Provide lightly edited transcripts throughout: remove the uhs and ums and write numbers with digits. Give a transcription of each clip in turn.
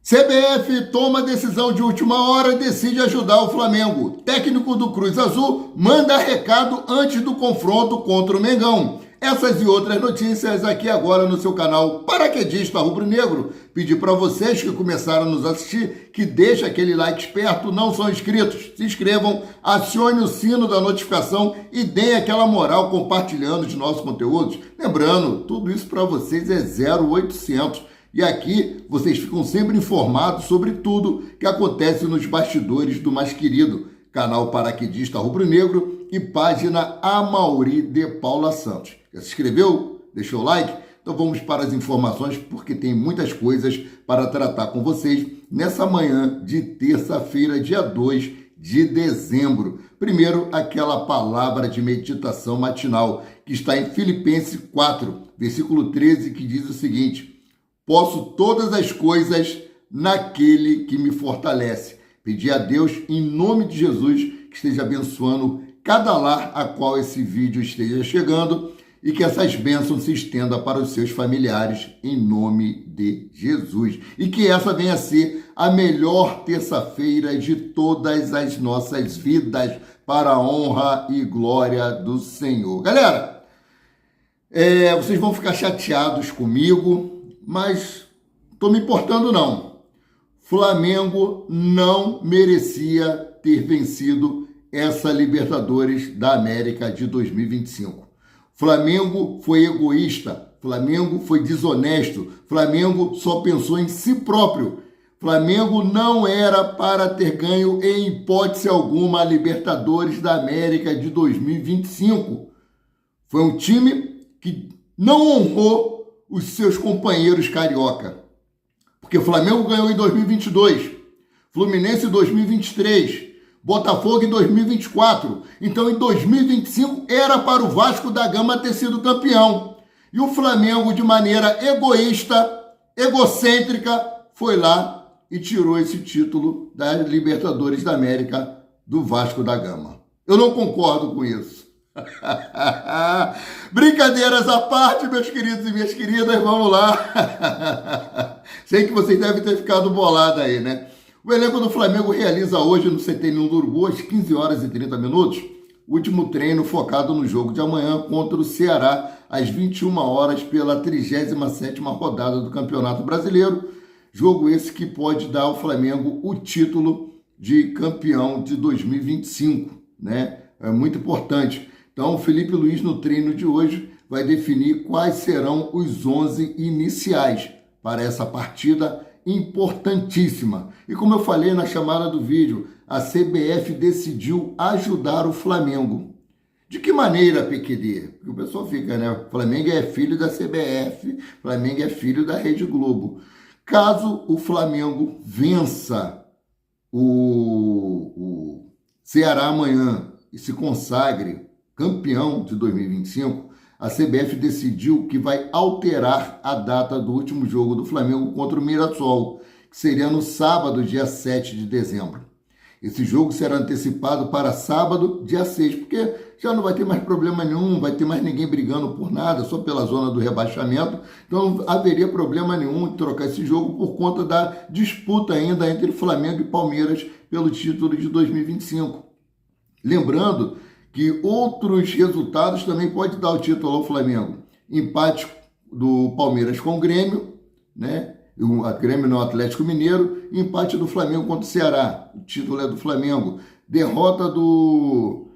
CBF toma decisão de última hora e decide ajudar o Flamengo. Técnico do Cruz Azul manda recado antes do confronto contra o Mengão. Essas e outras notícias aqui agora no seu canal Paraquedista Rubro-Negro. Pedir para vocês que começaram a nos assistir que deixem aquele like esperto, não são inscritos. Se inscrevam, acione o sino da notificação e deem aquela moral compartilhando os nossos conteúdos. Lembrando, tudo isso para vocês é 0800. E aqui vocês ficam sempre informados sobre tudo que acontece nos bastidores do mais querido canal Paraquedista Rubro-Negro e página Amauri de Paula Santos. Já se inscreveu? Deixou o like? Então vamos para as informações porque tem muitas coisas para tratar com vocês nessa manhã de terça-feira, dia 2 de dezembro. Primeiro, aquela palavra de meditação matinal que está em Filipenses 4, versículo 13, que diz o seguinte: posso todas as coisas naquele que me fortalece. Pedir a Deus, em nome de Jesus, que esteja abençoando cada lar a qual esse vídeo esteja chegando e que essas bênçãos se estendam para os seus familiares, em nome de Jesus. E que essa venha a ser a melhor terça-feira de todas as nossas vidas, para a honra e glória do Senhor. Galera, vocês vão ficar chateados comigo, mas estou me importando não. Flamengo não merecia ter vencido essa Libertadores da América de 2025. Flamengo foi egoísta, Flamengo foi desonesto, Flamengo só pensou em si próprio. Flamengo não era para ter ganho em hipótese alguma a Libertadores da América de 2025. Foi um time que não honrou os seus companheiros carioca. Porque o Flamengo ganhou em 2022, Fluminense em 2023, Botafogo em 2024. Então, em 2025, era para o Vasco da Gama ter sido campeão. E o Flamengo, de maneira egoísta, egocêntrica, foi lá e tirou esse título da Libertadores da América do Vasco da Gama. Eu não concordo com isso. Brincadeiras à parte, meus queridos e minhas queridas, vamos lá. Sei que vocês devem ter ficado bolados aí, né? O elenco do Flamengo realiza hoje no CT do Urubu, às 15 horas e 30 minutos, o último treino focado no jogo de amanhã contra o Ceará, às 21 horas, pela 37ª rodada do Campeonato Brasileiro. Jogo esse que pode dar ao Flamengo o título de campeão de 2025, né? É muito importante. Então, o Felipe Luiz, no treino de hoje, vai definir quais serão os 11 iniciais para essa partida importantíssima. E como eu falei na chamada do vídeo, a CBF decidiu ajudar o Flamengo. De que maneira, PQD? Porque o pessoal fica, né? Flamengo é filho da CBF, Flamengo é filho da Rede Globo. Caso o Flamengo vença o Ceará amanhã e se consagre campeão de 2025, a CBF decidiu que vai alterar a data do último jogo do Flamengo contra o Mirassol, que seria no sábado, dia 7 de dezembro. Esse jogo será antecipado para sábado, dia 6, porque já não vai ter mais problema nenhum, não vai ter mais ninguém brigando por nada, só pela zona do rebaixamento. Então não haveria problema nenhum em trocar esse jogo por conta da disputa ainda entre Flamengo e Palmeiras pelo título de 2025. Lembrando que outros resultados também podem dar o título ao Flamengo. Empate do Palmeiras com o Grêmio, né? O Grêmio no Atlético Mineiro, empate do Flamengo contra o Ceará, o título é do Flamengo. Derrota do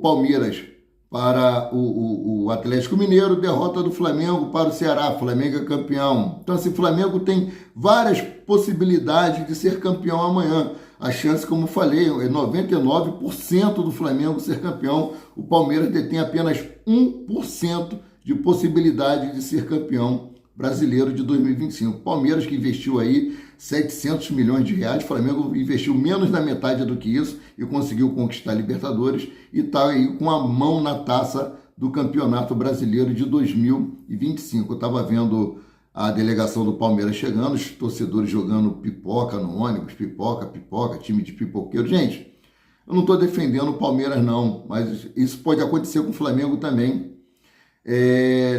Palmeiras para o Atlético Mineiro, derrota do Flamengo para o Ceará, Flamengo é campeão. Então, assim, o Flamengo tem várias possibilidades de ser campeão amanhã. A chance, como falei, é 99% do Flamengo ser campeão. O Palmeiras detém apenas 1% de possibilidade de ser campeão brasileiro de 2025. Palmeiras que investiu aí 700 milhões de reais, o Flamengo investiu menos da metade do que isso e conseguiu conquistar a Libertadores e está aí com a mão na taça do Campeonato Brasileiro de 2025. Eu estava vendo a delegação do Palmeiras chegando, os torcedores jogando pipoca no ônibus, pipoca, time de pipoqueiro. Gente, eu não estou defendendo o Palmeiras não, mas isso pode acontecer com o Flamengo também.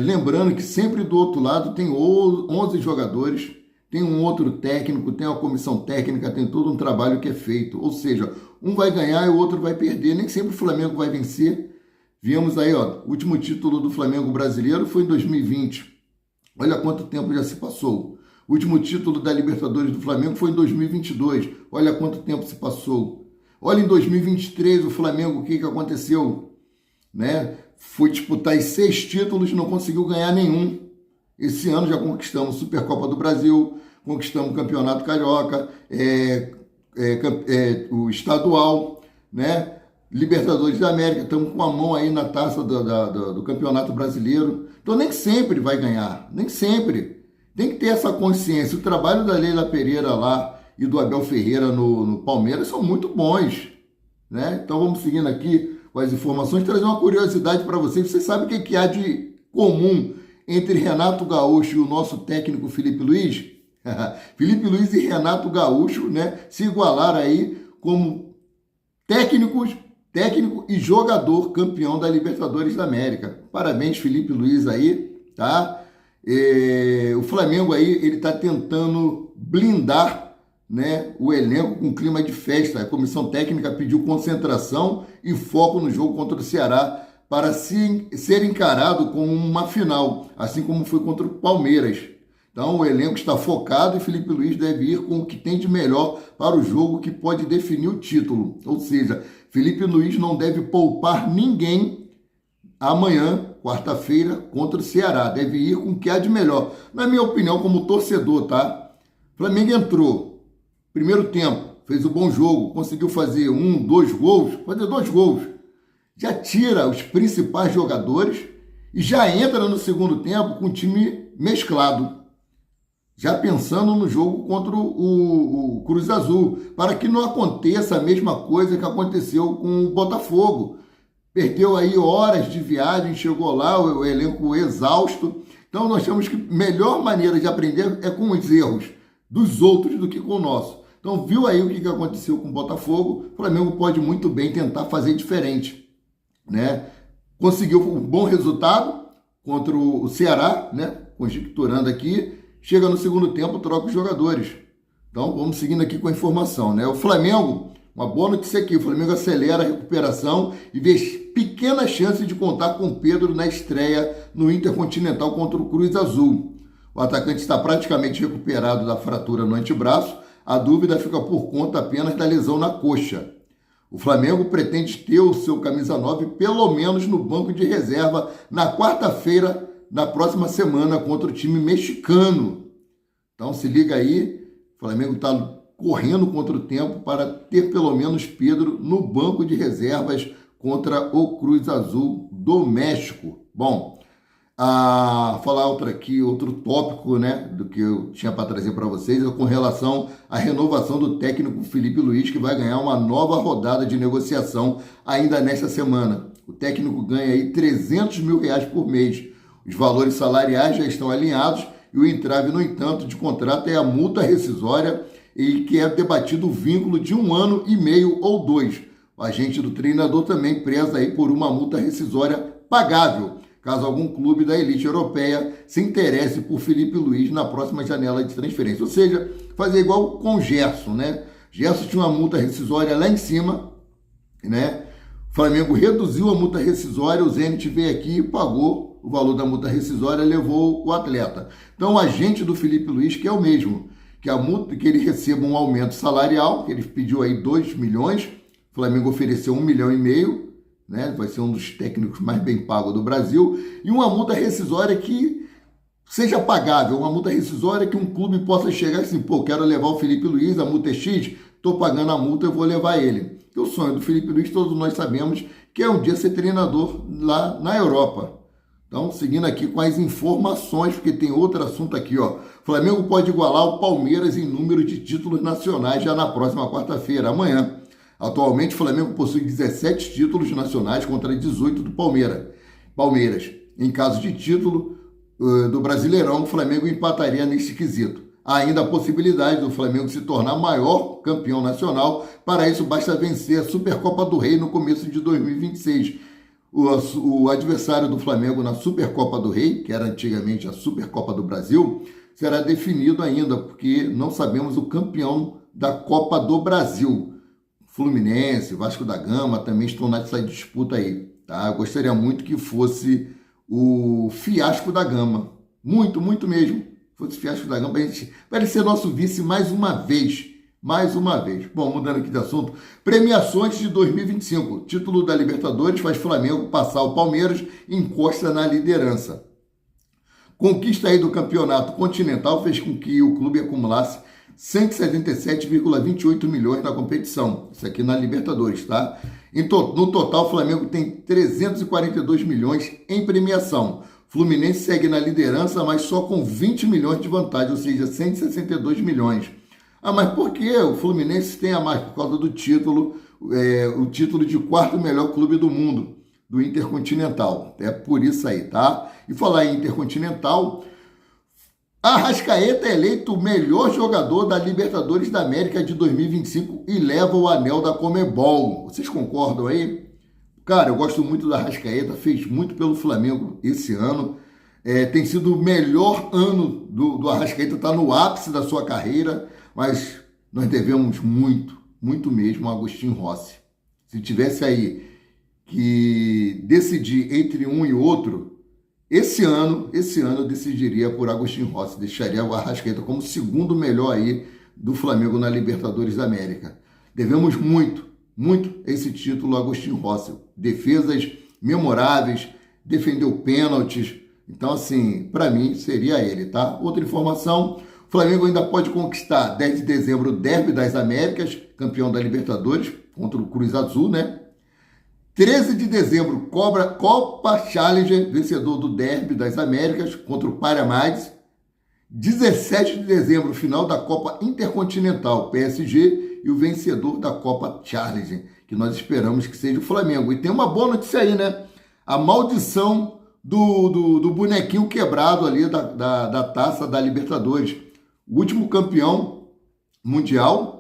Lembrando que sempre do outro lado tem 11 jogadores, tem um outro técnico, tem uma comissão técnica, tem todo um trabalho que é feito. Ou seja, um vai ganhar e o outro vai perder. Nem sempre o Flamengo vai vencer. Viemos aí, ó, o último título do Flamengo brasileiro foi em 2020. Olha quanto tempo já se passou. O último título da Libertadores do Flamengo foi em 2022. Olha quanto tempo se passou. Olha em 2023 o Flamengo, o que aconteceu? Né? Foi disputar 6 títulos e não conseguiu ganhar nenhum. Esse ano já conquistamos Supercopa do Brasil, conquistamos o Campeonato Carioca, o Estadual, né? Libertadores da América, estamos com a mão aí na taça do Campeonato Brasileiro. Então nem sempre vai ganhar, nem sempre. Tem que ter essa consciência. O trabalho da Leila Pereira lá e do Abel Ferreira no Palmeiras são muito bons, né? Então vamos seguindo aqui com as informações, trazer uma curiosidade para vocês. Vocês sabem o que há de comum entre Renato Gaúcho e o nosso técnico Felipe Luiz? Felipe Luiz e Renato Gaúcho, né, se igualaram aí como técnico e jogador campeão da Libertadores da América. Parabéns, Felipe Luiz aí, tá? O Flamengo aí, ele tá tentando blindar, né, o elenco com clima de festa. A comissão técnica pediu concentração e foco no jogo contra o Ceará para ser encarado como uma final, assim como foi contra o Palmeiras. Então o elenco está focado e Felipe Luiz deve ir com o que tem de melhor para o jogo que pode definir o título. Ou seja, Felipe Luiz não deve poupar ninguém amanhã, quarta-feira, contra o Ceará. Deve ir com o que há de melhor. Na minha opinião, como torcedor, tá? Flamengo entrou, primeiro tempo, fez um bom jogo, conseguiu fazer 2 gols, fazer 2 gols. Já tira os principais jogadores e já entra no segundo tempo com o time mesclado. Já pensando no jogo contra o Cruz Azul, para que não aconteça a mesma coisa que aconteceu com o Botafogo. Perdeu aí horas de viagem, chegou lá, o elenco exausto. Então nós temos que a melhor maneira de aprender é com os erros dos outros do que com o nosso. Então viu aí o que aconteceu com o Botafogo, o Flamengo pode muito bem tentar fazer diferente, né? Conseguiu um bom resultado contra o Ceará, né? Conjecturando aqui, chega no segundo tempo, troca os jogadores. Então, vamos seguindo aqui com a informação, né? O Flamengo, uma boa notícia aqui, o Flamengo acelera a recuperação e vê pequena chance de contar com o Pedro na estreia no Intercontinental contra o Cruz Azul. O atacante está praticamente recuperado da fratura no antebraço, a dúvida fica por conta apenas da lesão na coxa. O Flamengo pretende ter o seu camisa 9 pelo menos no banco de reserva na quarta-feira, na próxima semana, contra o time mexicano. Então se liga aí, o Flamengo está correndo contra o tempo para ter pelo menos Pedro no banco de reservas contra o Cruz Azul do México. Bom, falar outro tópico, né, do que eu tinha para trazer para vocês, é com relação à renovação do técnico Felipe Luiz, que vai ganhar uma nova rodada de negociação ainda nesta semana. O técnico ganha aí R$300 mil por mês. Os valores salariais já estão alinhados e o entrave, no entanto, de contrato é a multa rescisória e que é debatido o vínculo de 1 ano e meio ou 2. O agente do treinador também preza aí por uma multa rescisória pagável, caso algum clube da elite europeia se interesse por Felipe Luiz na próxima janela de transferência. Ou seja, fazer igual com o Gerson, né? Gerson tinha uma multa rescisória lá em cima, né? O Flamengo reduziu a multa rescisória, o Zenit veio aqui e pagou o valor da multa rescisória, levou o atleta. Então, o agente do Felipe Luiz, que é o mesmo, que a multa, que ele receba um aumento salarial, que ele pediu aí 2 milhões, o Flamengo ofereceu 1,5 milhão, né? Vai ser um dos técnicos mais bem pagos do Brasil, e uma multa rescisória que seja pagável, uma multa rescisória que um clube possa chegar assim, pô, quero levar o Felipe Luiz, a multa é X, estou pagando a multa, eu vou levar ele. E o sonho do Felipe Luiz, todos nós sabemos, que é um dia ser treinador lá na Europa. Então, seguindo aqui com as informações, porque tem outro assunto aqui, ó. Flamengo pode igualar o Palmeiras em número de títulos nacionais já na próxima quarta-feira, amanhã. Atualmente, o Flamengo possui 17 títulos nacionais contra 18 do Palmeiras. Em caso de título do Brasileirão, o Flamengo empataria nesse quesito. Há ainda a possibilidade do Flamengo se tornar maior campeão nacional. Para isso, basta vencer a Supercopa do Rei no começo de 2026. O adversário do Flamengo na Supercopa do Rei, que era antigamente a Supercopa do Brasil, será definido ainda, porque não sabemos o campeão da Copa do Brasil. Fluminense, Vasco da Gama também estão nessa disputa aí, tá? Eu gostaria muito que fosse o Fiasco da Gama. Muito, muito mesmo. Fosse o Fiasco da Gama para ele ser nosso vice mais uma vez. Mais uma vez. Bom, mudando aqui de assunto. Premiações de 2025. Título da Libertadores faz Flamengo passar o Palmeiras e encosta na liderança. Conquista aí do campeonato continental fez com que o clube acumulasse 177,28 milhões na competição. Isso aqui na Libertadores, tá? No total, o Flamengo tem 342 milhões em premiação. Fluminense segue na liderança, mas só com 20 milhões de vantagem, ou seja, 162 milhões. Ah, mas por que o Fluminense tem a mais? Por causa do título, o título de quarto melhor clube do mundo, do Intercontinental. É por isso aí, tá? E falar em Intercontinental, Arrascaeta é eleito o melhor jogador da Libertadores da América de 2025 e leva o anel da Conmebol. Vocês concordam aí? Cara, eu gosto muito da Arrascaeta, fez muito pelo Flamengo esse ano. Tem sido o melhor ano do Arrascaeta, está no ápice da sua carreira, mas nós devemos muito, muito mesmo ao Agostinho Rossi. Se tivesse aí que decidir entre um e outro, esse ano eu decidiria por Agostinho Rossi, deixaria o Arrascaeta como segundo melhor aí do Flamengo na Libertadores da América. Devemos muito, muito esse título ao Agostinho Rossi. Defesas memoráveis, defendeu pênaltis. Então, assim, para mim seria ele, tá? Outra informação, o Flamengo ainda pode conquistar 10 de dezembro o Derby das Américas, campeão da Libertadores, contra o Cruz Azul, né? 13 de dezembro, Copa Challenger, vencedor do Derby das Américas, contra o Paramares. 17 de dezembro, final da Copa Intercontinental, PSG, e o vencedor da Copa Challenger, que nós esperamos que seja o Flamengo. E tem uma boa notícia aí, né? A maldição do bonequinho quebrado ali da taça da Libertadores. O último campeão mundial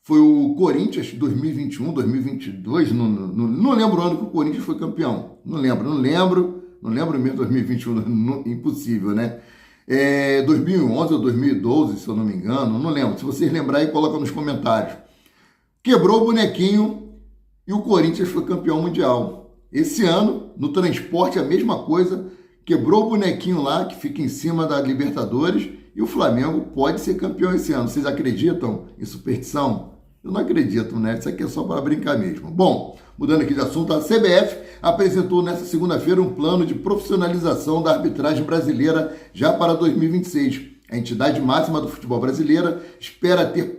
foi o Corinthians, 2021, 2022, não lembro o ano que o Corinthians foi campeão. Não lembro mesmo 2021, impossível, né? 2011 ou 2012, se eu não me engano, não lembro. Se vocês lembrarem, coloca nos comentários. Quebrou o bonequinho e o Corinthians foi campeão mundial. Esse ano, no transporte, a mesma coisa. Quebrou o bonequinho lá, que fica em cima da Libertadores, e o Flamengo pode ser campeão esse ano. Vocês acreditam em superstição? Eu não acredito, né? Isso aqui é só para brincar mesmo. Bom, mudando aqui de assunto, a CBF apresentou nesta segunda-feira um plano de profissionalização da arbitragem brasileira já para 2026. A entidade máxima do futebol brasileiro espera ter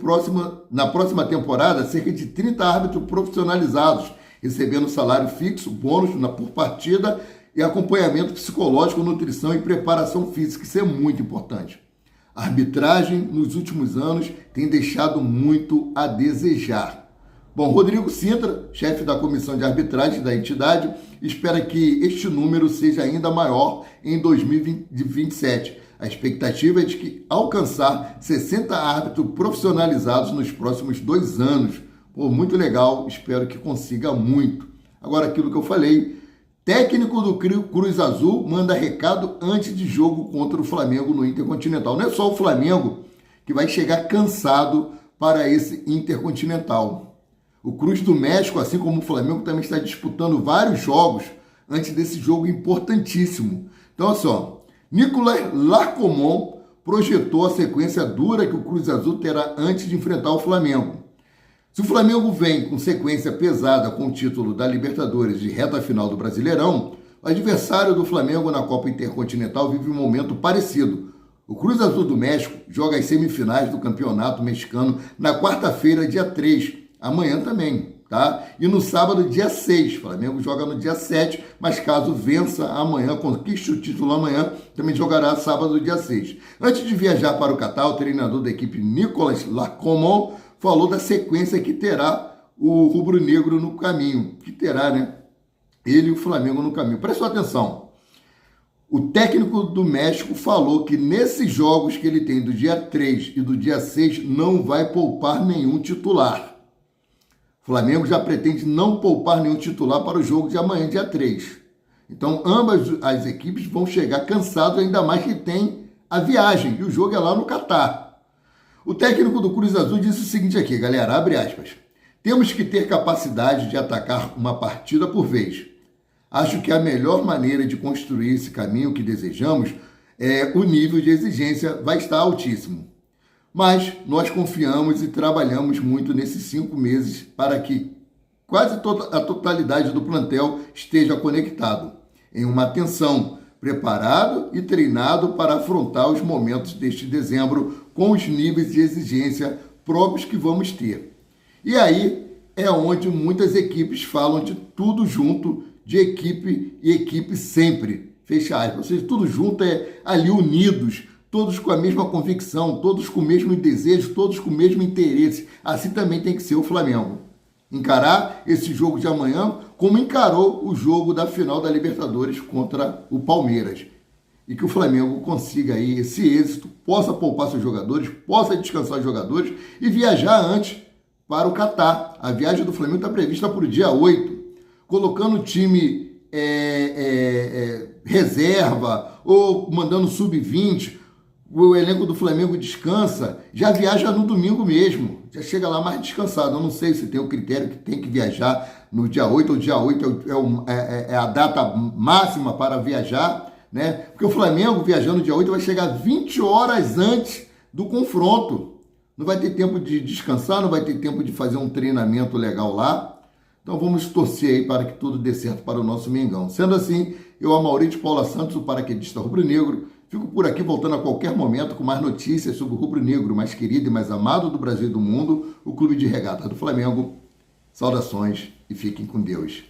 na próxima temporada cerca de 30 árbitros profissionalizados, recebendo salário fixo, bônus por partida e acompanhamento psicológico, nutrição e preparação física. Isso é muito importante. A arbitragem, nos últimos anos, tem deixado muito a desejar. Bom, Rodrigo Sintra, chefe da comissão de arbitragem da entidade, espera que este número seja ainda maior em 2027. A expectativa é de que alcançar 60 árbitros profissionalizados nos próximos 2 anos. Pô, muito legal, espero que consiga muito. Agora, aquilo que eu falei, técnico do Cruz Azul manda recado antes de jogo contra o Flamengo no Intercontinental. Não é só o Flamengo que vai chegar cansado para esse Intercontinental. O Cruz do México, assim como o Flamengo, também está disputando vários jogos antes desse jogo importantíssimo. Então, olha só, Nicolas Larcomon projetou a sequência dura que o Cruz Azul terá antes de enfrentar o Flamengo. Se o Flamengo vem com sequência pesada com o título da Libertadores de reta final do Brasileirão, o adversário do Flamengo na Copa Intercontinental vive um momento parecido. O Cruz Azul do México joga as semifinais do Campeonato Mexicano na quarta-feira, dia 3, amanhã também, tá? E no sábado, dia 6, o Flamengo joga no dia 7, mas caso vença amanhã, conquiste o título amanhã, também jogará sábado, dia 6. Antes de viajar para o Catar, o treinador da equipe Nicolas Larcomon falou da sequência que terá o rubro-negro no caminho, que terá, né, ele e o Flamengo no caminho. Presta atenção, o técnico do México falou que nesses jogos que ele tem do dia 3 e do dia 6 não vai poupar nenhum titular. O Flamengo já pretende não poupar nenhum titular para o jogo de amanhã, dia 3. Então, ambas as equipes vão chegar cansadas, ainda mais que tem a viagem, e o jogo é lá no Catar. O técnico do Cruz Azul disse o seguinte aqui, galera, abre aspas. Temos que ter capacidade de atacar uma partida por vez. Acho que a melhor maneira de construir esse caminho que desejamos o nível de exigência vai estar altíssimo. Mas nós confiamos e trabalhamos muito nesses 5 meses para que quase a totalidade do plantel esteja conectado, em uma atenção, preparado e treinado para afrontar os momentos deste dezembro com os níveis de exigência próprios que vamos ter. E aí é onde muitas equipes falam de tudo junto, de equipe e equipe sempre, fecha aspas, ou seja, tudo junto ali unidos, todos com a mesma convicção, todos com o mesmo desejo, todos com o mesmo interesse. Assim também tem que ser o Flamengo. Encarar esse jogo de amanhã como encarou o jogo da final da Libertadores contra o Palmeiras. E que o Flamengo consiga aí esse êxito, possa poupar seus jogadores, possa descansar os jogadores e viajar antes para o Catar. A viagem do Flamengo está prevista para o dia 8, colocando o time reserva ou mandando sub-20. O elenco do Flamengo descansa, já viaja no domingo mesmo, já chega lá mais descansado. Eu não sei se tem o critério que tem que viajar no dia 8, ou dia 8 é a data máxima para viajar, né? Porque o Flamengo viajando no dia 8 vai chegar 20 horas antes do confronto. Não vai ter tempo de descansar, não vai ter tempo de fazer um treinamento legal lá. Então vamos torcer aí para que tudo dê certo para o nosso Mengão. Sendo assim, eu, Amaury de Paula Santos, o paraquedista rubro-negro, fico por aqui voltando a qualquer momento com mais notícias sobre o rubro-negro mais querido e mais amado do Brasil e do mundo, o Clube de Regata do Flamengo. Saudações e fiquem com Deus.